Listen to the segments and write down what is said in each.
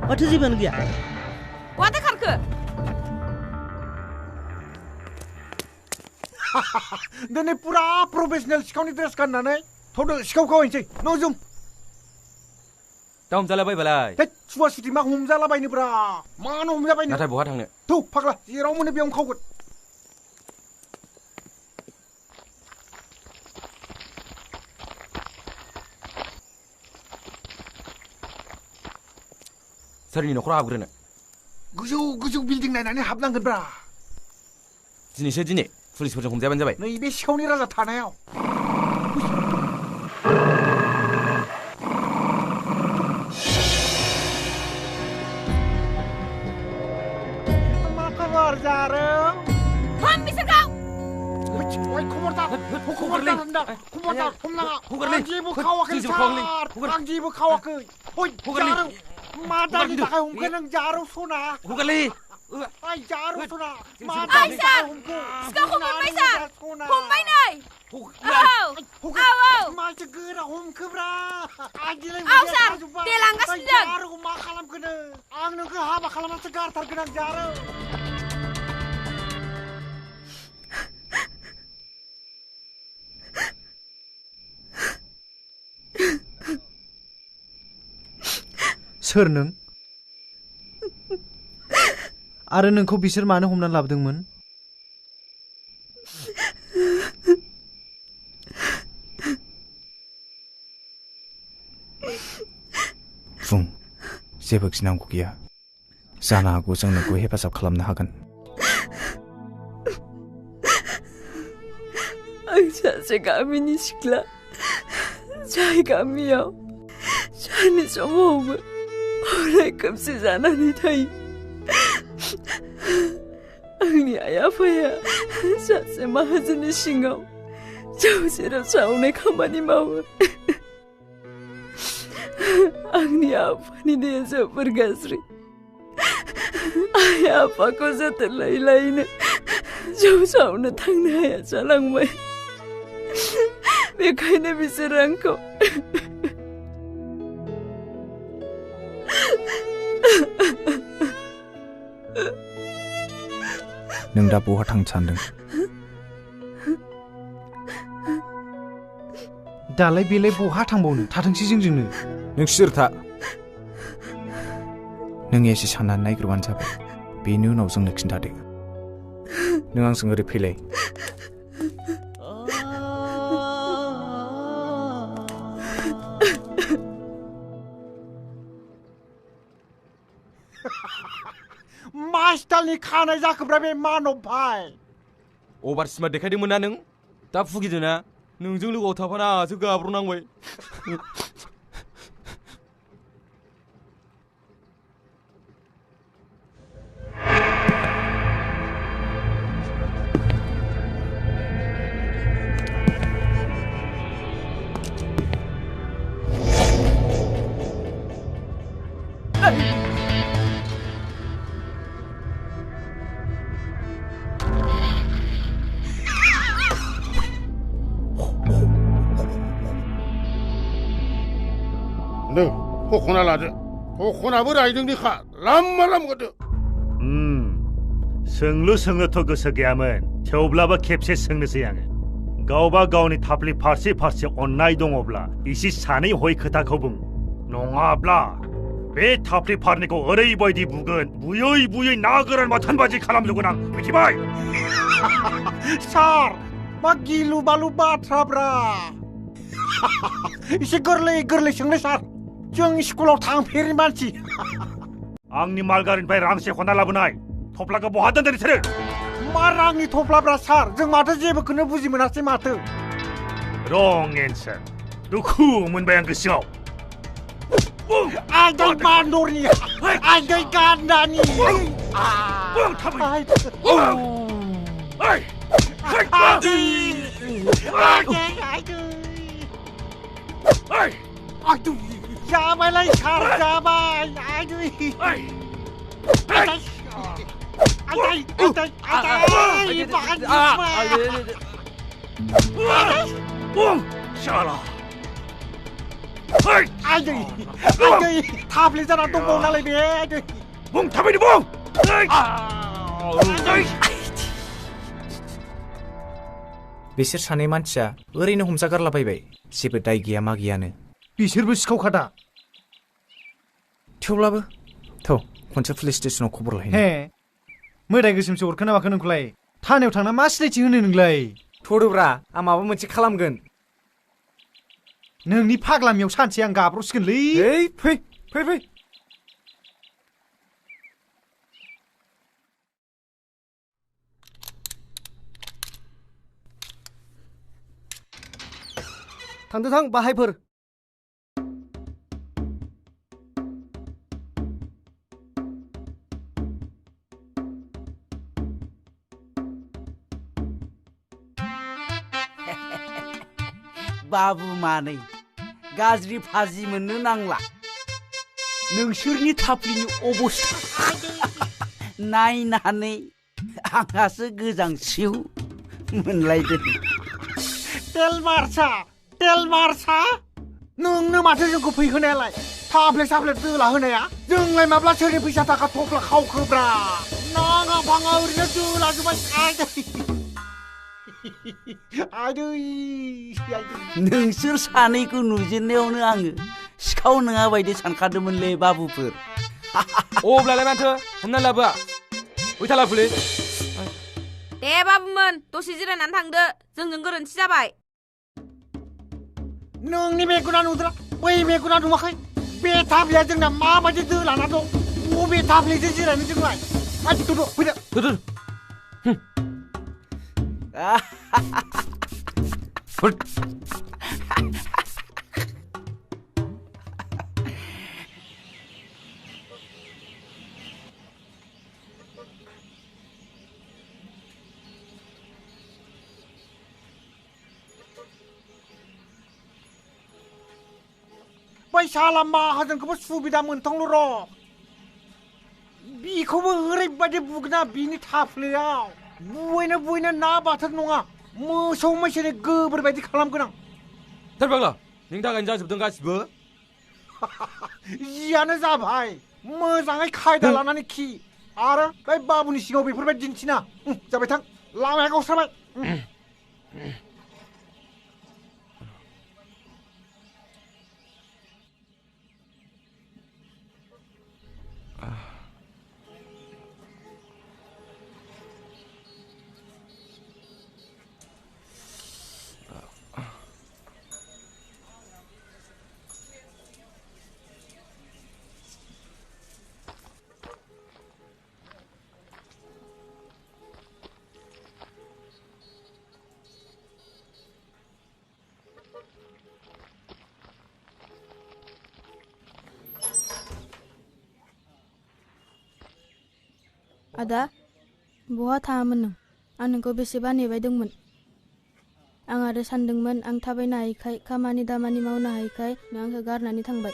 माथो जेबोआनो गैया बहाथो खारखो दिनै पुरा प्रफेसनेल सिखावनि ड्रेस गाननानै थ'दो सिखाव खावहैनोसै न' जुम दा हमजालाबायबालाय सुवा सुथि मा हमजालाबायनोब्रा मानो हमजाबायनो नाथाय बहा थांनो थौ फाग्ला जेराव मोनो बेयावनो खावगोन सोरनि न'खराव हाबग्रोनो गोजौ गोजौ बिल्डिं नायनानै हाबनांगोनब्रा दिनैसो दिनै पुलिसफोरजों हमजाबानो जाबाय नैबे सिखावनि राजा थानायाव मा खबर जारौ हम बिसोरखौ ओइ खबरदार खबरदार हमनाङा आं जेबो खावाखै आं जेबो खावाखै ओइ जारौ मा दानि थाखाय हमखो नों जारौ सना हगारलै ओइ जारौ सना मा ओइ दानि सार थाखाय हमखो सिखावखौ मोनबाय सार हमबाय नै माथो गोरा हमखोब्रा औ सार दे लांगासिनो जों जारौखौ मा खालामखो नों आं नोंखौ हाबा खालामनासो गारथारगोन आं जारौ सोर नों आरो नोंखौ बिसोर मानो हमनानै लाबोदोंमोन बुं जेबो गिनांगौ गैया जानो हागौ जों नोंखौ हेफाजाब खालामनो हागोन आं सासे गामिनि सिख्ला जाय गामियाव साननि समावबो अराय खोमसि जानानै थायो आंनि आइ आफाया सासे माहाजोननि सिङाव जौ जेराव सावनाय खामानि मावो आंनि आफानि देहा जोबोर गाज्रि आइ आफाखौ जोथोन लायै लायैनो जौ सावनो थांनो हाया जालांबाय बेखायनो बिसोर आंखौ नों दा बहा थांनो सानदों दालाय बेलाय बहा थांबावनो थाथोंसै जोंजोंनो नों सिरि था नों एसे साननानै नायग्रोबानो जाबाय बेनि उनाव जोंनो खिन्थादो नों आंजों ओरै फैलाय मा स्टाइलनि खानाय जाखोब्रा बे मानब भाई अभार सिमा देखायदोंमोन ना नों दा फुगिदो ना नोंजों लोगोआव थाफाना आंहासो गाब्र'नांबाय नों हखना लादो हखनाबो रायदोंनिखा लामा लामगोदो सोंनोथ' गोसो गैयामोन थेवब्लाबो खेबसे सोंनोसै आङो गावबा गावनि थाफ्लि फारसे फारसे अननाय दङब्ला इसे सानै हय खोथाखौ बुं नङाब्ला बे थाफ्लि फारनैखौ ओरैबायदि बुगोन बुयै बुयै ना गोरान बाथोन बादि खालामजोबगोन आं मिथिबाय सार मा गिलु बालु बाथ्राब्रा एसे गोरलै गोरलै सोंनाय सार जों स्कुलाव थांफेरि मानसि आंनि मालगारिनिफ्राय रां सेखना लाबोनाय थफ्लाखौ बहा दोनदों नोंसोरो मा रांनि थफ्लाब्रा सार जों माथो जेबोखौनो बुजि मोनासै माथो रं एन्सार दुखु मोनबाय आं गोसोआव आदै बान्दरनि आदै गान्दानि जाबायलाय सार जाबाय आदै आदै थाफ्ले जाना दंबावो नालाय बे आदै बुं थाबैनो बुं बिसोर सानै मानसिया ओरैनो हमजागारलाबायबाय जेबो दाय गैया मा गैयानो बिसोरबो सिखावखादा थेवब्लाबो थ' खनसे पुलिस स्टेसनाव खबर लाहैनो हे मोदाय गोसोमसो अरखो ना माखो नोंखौलाय थानायाव थांना मा सिनायथि होनो नोंलाय थ'दोब्रा आं माबा मोनसे खालामगोन नोंनि फाग्लामियाव सानसे आं गाब्र'सिगोनलै ओइ फै फै फै थांदो थां बाहायफोर बाबु मानै गाज्रि फाजि मोननो नांला नोंसोरनि थाफ्लिनि अबस्था नायनानै आंहासो गोजांसिउ मोनलायदों तेल मारसा नोंनो माथो जोंखौ फैहोनायालाय थाफ्ले साफ्ले दोला होनाया जोंलाय माब्ला सोरनि फैसा थाखा थफ्ला खावखोब्रा नाङा फाङा ओरैनो दोला जोबाय नोंसोर सानैखौ नुजेननायावनो आङो सिखाव नङा बायदि सानखादोंमोनलै बाबुफोर अब्लालाय माथो हमना लाबोआ उइथाला पुलिस दे बाबुमोन दसे जिरायनानै थांदो जोंजों गोरोन्थि जाबाय नोंनि मेगना नुदोंना बै मेगना नुवाखै बे थाफ्लिया जोंना माबायदि दोलाना दं बबे थाफ्लिजों जिरायनो जोंलाय फैदो बै साला माहाजोनखौबो सुबिदा मोनथांल' र' बिखौबो ओरैबायदि बुगोना बिनि थाफ्लियाव बुयैनो ना बाथोन नङा मोसौ मैसोनि गोबोर बायदि खालामगोन आं सोर फाग्ला नोंनि थाखायनो जाजोबदों गासिबो जियानो जाबाय मोजाङै खायदा लानानै खि आरो बै बाबुनि सिगाङाव बेफोरबायदि दिन्थिना जाबाय थां लामाया गावस्राबाय आदा बहा थाङामोन नों आं नोंखौ बेसेबा नेबाय दंमोन आं आरो सानदोंमोन आं थाबायनो हायैखाय खामानि दामानि मावनो हायैखाय नों आंखौ गारनानै थांबाय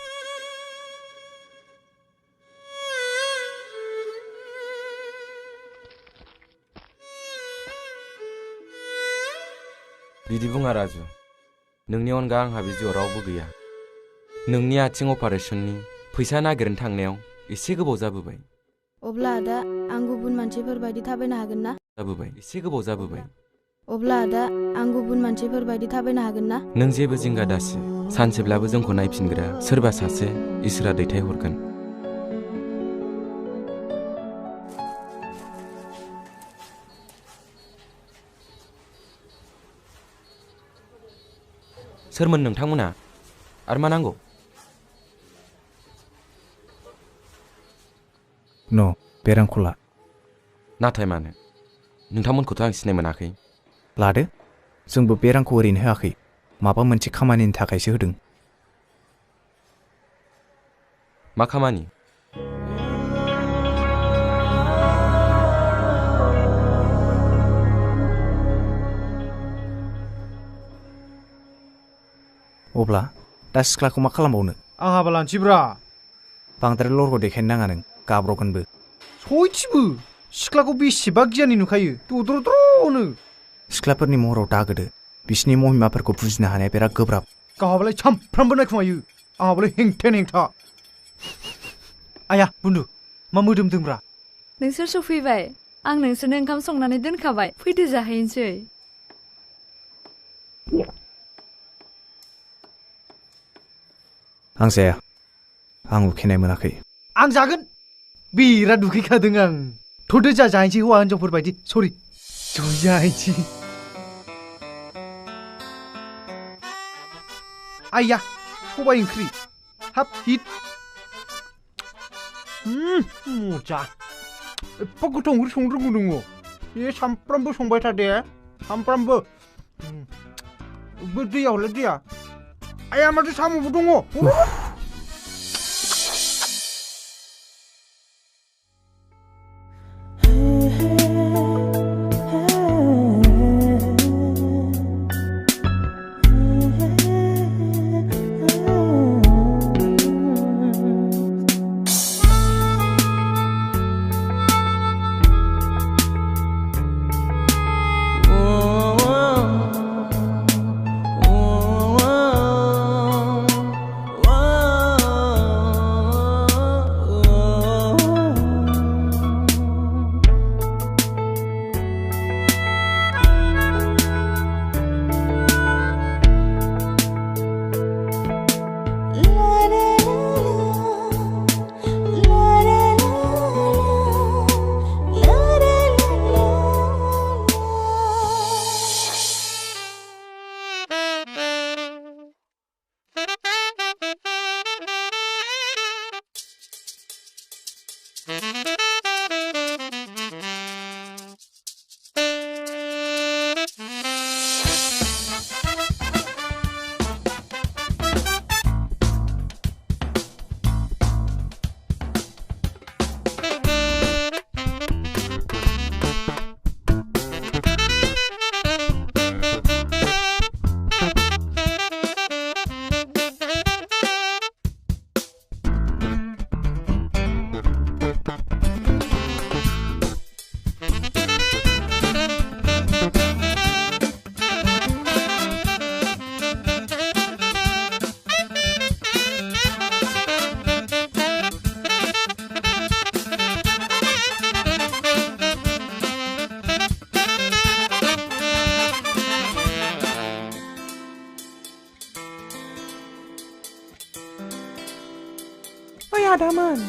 बिदि बुङा राजु नोंनि अनगा आंहा बे जिउआव रावबो गैया नोंनि आथिं अपारेशननि फैसा नागिरनो थांनायाव एसे गोबाव जाबोबाय अब्ला आदा आं गुबुन मानसिफोर बायदि थाबायनो हागोन ना जाबोबाय एसे गोबाव जाबोबाय अब्ला आदा आं गुबुन मानसिफोर बायदि थाबायनो हागोन ना नों जेबो जिंगा दासि सानसेब्लाबो जोंखौ नायफिनग्रा सोरबा सासे इसोरा दैथायहरगोन सोरमोन नोंथांमोना आरो मा नांगौ न' बे रांखौ ला नाथाय मानो नोंथांमोनखौथ' आं सिनाय मोनाखै लादो जोंबो बे रांखौ ओरैनो होआखै माबा मोनसे खामानिनि थाखायसो होदों मा खामानि अब्ला दा सिख्लाखौ मा खालामबावनो आं हाबा लानोसैब्रा बांद्राय लरग' देखायनो नाङा नों गाब्र'गोनबो सयथिबो सिख्लाखौ बेसेबा गियानि नुखायो दद्र'द्र'नो सिख्लाफोरनि महराव दागोदो बिसिनि महिमाफोरखौ बुजिनो हानाया बिराद गोब्राब गावहाबालाय सामफ्रामबो नायखुमायो आंहाबोलै हेंथेन हेंथा आया बुन्दु मा मोदोमदोंब्रा नोंसोर सफैबाय आं नोंसोरनो ओंखाम संनानै दोनखाबाय फैदो जाहैनोसै आं जाया आं उखैनाय मोनाखै आं जागोन बिराद उखैखादों आं थ'दो जाहैनोसै हौवा हिनजावफोर बायदि सरि जाहैनोसै आइया सबाय ओंख्रि हाब हिट मजा एफा गोथाव ओंख्रि संनो रोंगौ दङ बे सामफ्रामबो संबाय था दे सामफ्रामबो बे दैया हरलाय दैया आइया माथो साम'बो दङ आदामोन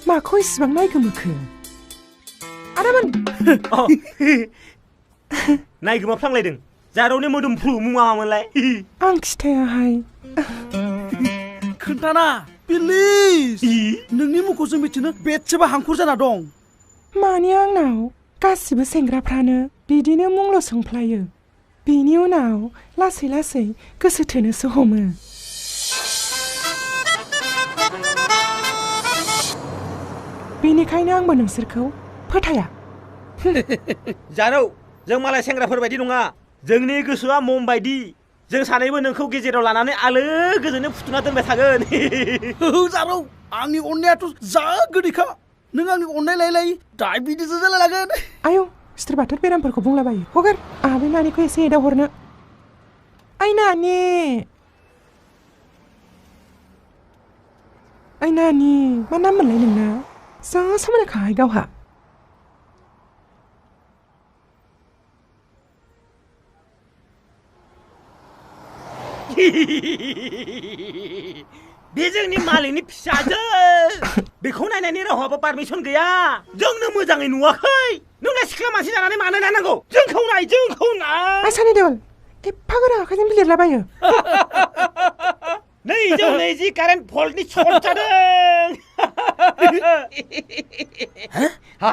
माखौ इसिबां नायगोमोखो आदामोन नायगोमाफ्लांलायदों जारौनि मोदोमफ्रु मुङा मामोनलाय आं खिथायाहाय खोन्थाना प्लिज नोंनि मुंखौ जों मिथिनो बेसेबा हांखुर जाना दं माने आंनाव गासिबो सेंग्राफ्रानो बिदिनो मुंल' सोंफ्लायो बिनि उनाव लासै लासै गोसो थोनोसो हमो बेनिखायनो आंबो नोंसोरखौ फोथाया जारौ जों मालाय सेंग्राफोर बायदि नङा जोंनि गोसोआ मम बायदि जों सानैबो नोंखौ गेजेराव लानानै आलो गोजोनै फुथुना दोनबाय थागोन जारौ आंनि अननायाथ' जा गोदैखा नों आंनि अननाय लायलाय डायबिटिस जालायलागोन आयौ सिथर बाथर बेरामफोरखौ बुंलाबायो हगार आंहा बे नानिखौ एसे एदाव हरनो ओइ नानि मा नाम मोनलाय नोंना जा समायनाखाहाय गावहा बे जोंनि मालिकनि फिसाजो बेखौ नायनायनि रावहाबो पारमिसन गैया जोंनो मोजाङै नुवाखै नोंलाय सिख्ला मानसि जानानै मानो नायनांगौ जोंखौ नाय आसानि देवल एफा गोरा आखाइजों बिलिरलाबायो 220 कारेन्ट भल्टनि सर्ट जादों हा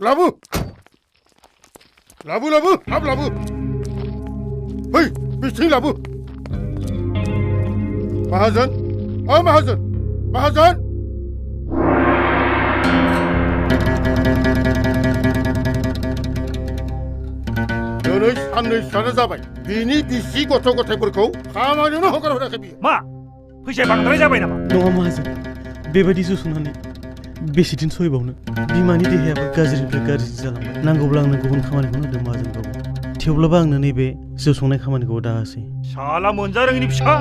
लाबो लाबो लाबो हाब लाबो फै बिथिं लाबो माहाजोन माहाजोन माहाजोन दिनै साननैसोआनो जाबाय बिनि बिसि गथ' गथायफोरखौ खामानियावनो हगारहराखै बियो मा फैसाया बांद्राय जाबाय नामा नङा माहाजोन बेबायदि जौसंनानै बेसे दिन सहायबावनो बिमानि देहायाबो गाज्रिनिफ्राय गाज्रिसिन जालांबाय नांगौब्ला आंनो गुबुन खामानिखौनो होदों माहाजोनबाबो थेवब्लाबो आंनो नैबे जौ संनाय खामानिखौ दाहोसै शाला मोनजारोङिनि फिसा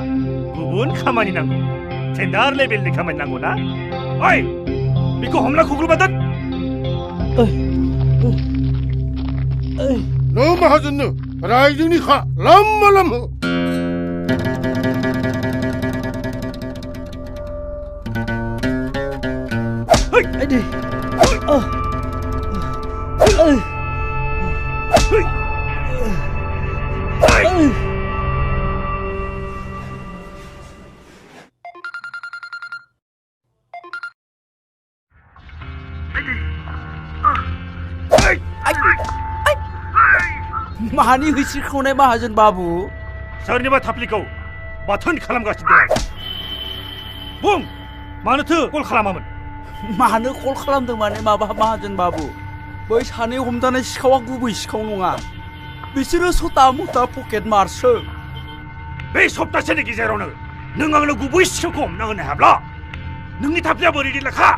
गुबुन खामानि नांगौ टेन्डार लेभेलनि खामानि नांगौ ना ओइ बेखौ हमना खुग्लुबा दोन नों माहाजोननो रायजोनिखा लामा लामा Hadi. मानि होसिख्रावनाय माहाजोन बाबु सोरनिबा थाफ्लिखौ बाथोन खालामगासिनो दं बुं मानोथो कल खालामामोन मानो कल खालामदों माने माबा माहाजोन बाबु बै सानै हमजानाय सिखावा गुबै सिखाव नङा बिसोरो सता मता पकेट मारसो बे सप्तासेनि गेजेरावनो नों आंनो गुबै सिखावखौ हमना होनो हायाब्ला नोंनि थाफ्लिया बोरै लेखा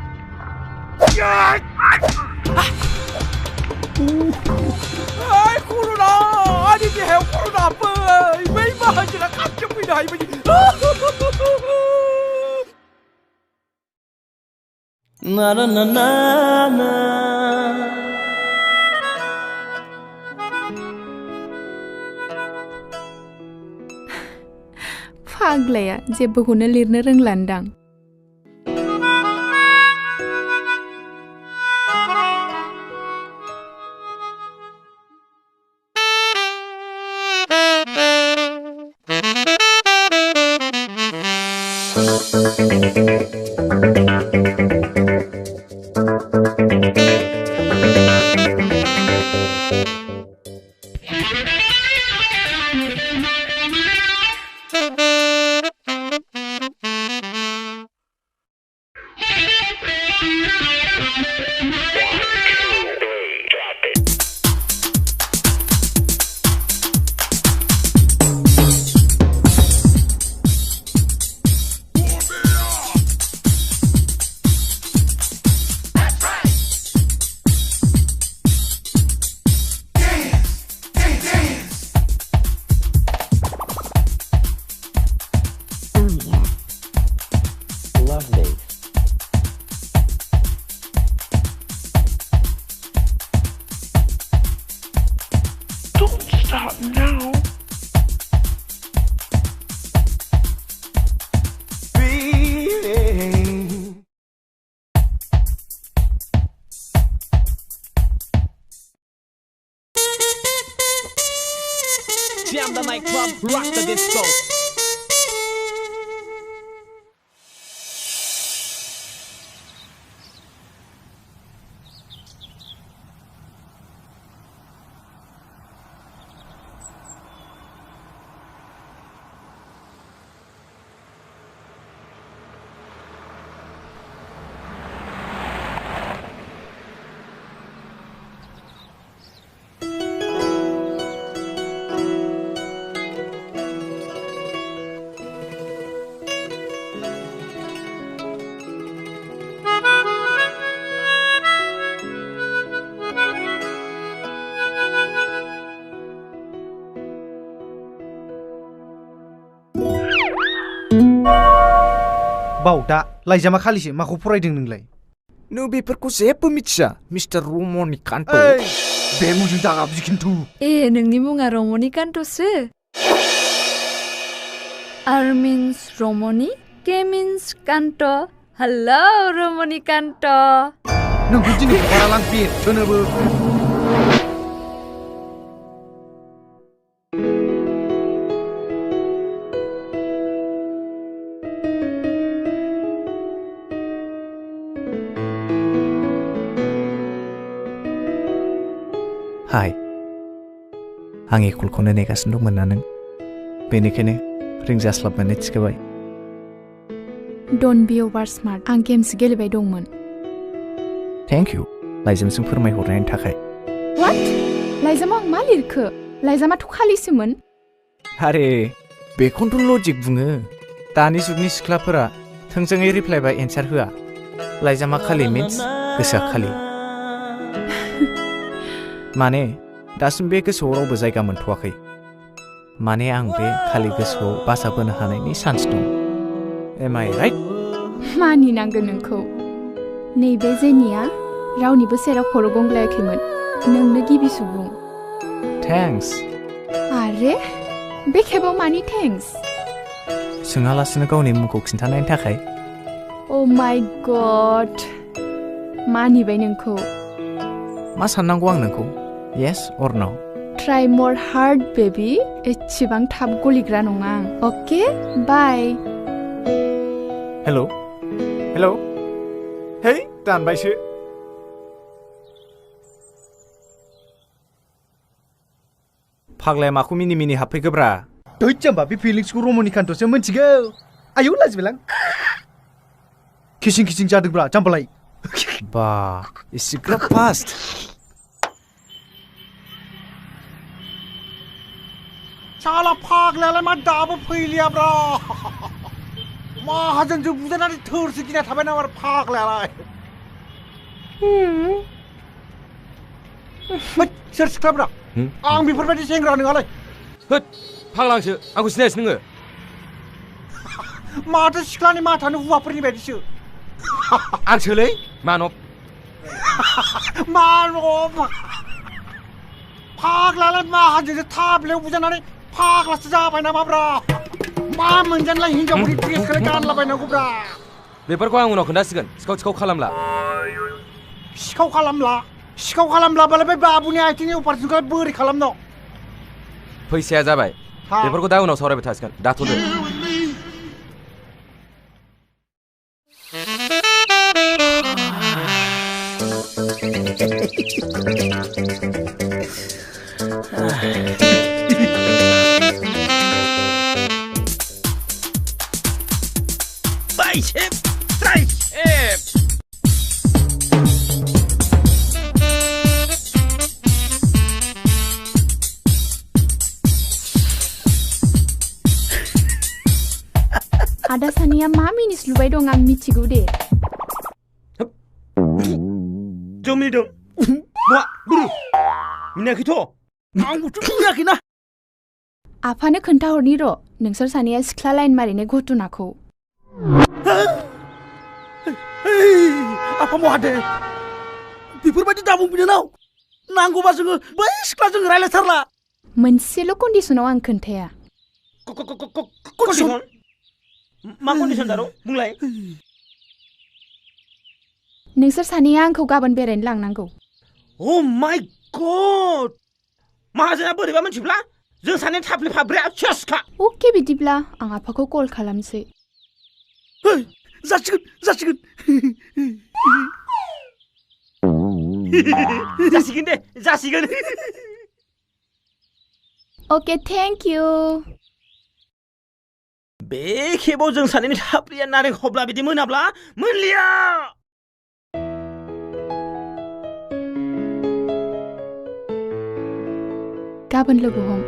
Ay, corona! Ani di hell corona apa? May mahal na kapya pinay mo. Na na na na na. Faglaya जेबोखौनो लिरनो रोंलांदां Jam the nightclub, rock the disco. Bavda लाइजामा खालिसो माखौ फरायदों नोंलाय नों बेफोरखौ जेबो मिथिया मिस्टार रमनिकान्त बे मुंजों दागाबजि खिन्थु नोंनि मुङा रमनिकान्तसो R means Ramani K means Kanta हेलौ रमनिकान्त नोंखौ दिनै हगारा लांफिन सोनोबो हाय आं एखलखौनो नेगासिनो दंमोन ना नों बेनिखायनो रिंजास्लाबनानै थिखोबाय Don't be over smart आं गेमसो गेलेबाय दंमोन थेंक इउ लाइजामजों फोरमायहरनायनि थाखाय What? लाइजामाव आं मा लिरखो लाइजामाथ' खालिसोमोन आरे बेखौनोथ' लजिक बुङो दानि जुगनि सिख्लाफोरा थोंजोङै रिप्लाइ बा एन्सार होआ लाइजामा खालि मिन्स गोसोआ खालि माने दासिम बे गोसोआव रावबो जायगा मोनथ'वाखै माने आं बे खालि गोसोआव बासा बोनो हानायनि चान्स दं एम आइ राइट मानिनांगोन नोंखौ नैबे जेनिया रावनिबो सेराव खर' गंग्लायाखैमोन नोंनो गिबि सुबुं थेंक्स आरे बे खेबाव मानि थेंक्स सोङालासिनो गावनि मुंखौ खिन्थानायनि थाखाय ओ माय गड मानिबाय नोंखौ मा साननांगौ आं नोंखौ येस अर नो ट्राइ मर हार्ड बेबी एसेबां थाब गलिग्रा नङा आं अके बाय हेलौ हेलौ हे दानबायसो फाग्लाया माखौ मिनि मिनि हाबफैखोब्रा दैट जाम्बा बे फिलिंसखौ रमनि कान्ट'सो मिन्थिगौ आयौ लाजिबायलां किसिं किसिं जादोंब्रा जाम्बालाय बा इसिग्राब फास्ट साला फाग्लायालाय मा दाबो फैलियाब्रा माहाजोनजों बुजानानै थोरसो गिना थाबाय नामा फाग्लायालाय सोर सिख्लाब्रा आं बेफोरबायदि सेंग्रा नङालाय होद फाग्लांसो आंखौ सिनायसै नोङो माथो सिख्लानि माथानो हौवाफोरनि बायदिसो आंसोलै मानब मानब फाग्लायालाय माहाजोनजों थाब्लायाव बुजानानै फाग्लासो जाबाय नामाब्रा मा मोनजानलाय हिनजावफोरनि ड्रेसखौलाय गानलाबायनांगौब्रा बेफोरखौ आं उनाव खोन्थासिगोन सिखाव सिखाव खालामला सिखाव खालामब्लाबालाय बे बाबुनि आथिंनि अपारेसनखौलाय बोरै खालामनो फैसाया जाबाय बेफोरखौ दा उनाव सावरायबाय थासिगोन दाथ'दो Bicep, tricep. आदा सानिया मा मिनिस लुबाय दं आं मिथिगौ दे जों मिनिदों मा बुरु मिनाखैथ' आंबोथ' मिनाखैना आफानो खोन्थाहरनि र' नोंसोर सानैया सिख्ला लाइन मारिनाय घटनाखौ आफा महादे बेफोरबायदि दाबुं बिनानाव नांगौबा जोङो बै सिख्लाजों रायलायथारला मोनसेल' कन्डिसनाव आं खोन्थाया कन्डिसन मा कन्डिसन दारो बुंलाय नोंसोर सानैया आंखौ गाबोन बेरायनो लांनांगौ अ माय गड माहाजोना बोरैबा मिथिब्ला जों सानै थाफ्ले फाब्रैया सेसखा अके बिदिब्ला आं आफाखौ कल खालामसै जासिगोन जासिगोन दे जासिगोन अके थेंक इउ बे खेबाव जों सानैनि थाफ्लिया नारें खबला बिदि मोनाब्ला मोनलिया गाबोन लोगो हम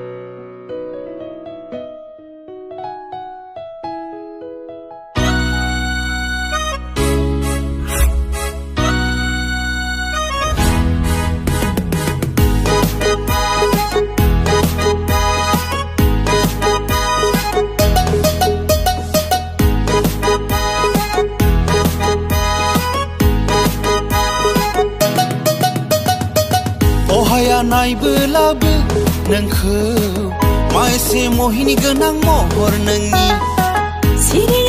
नायबोलाबो नोंखौ मा एसे महिनि गोनां महर नोंनि सिरि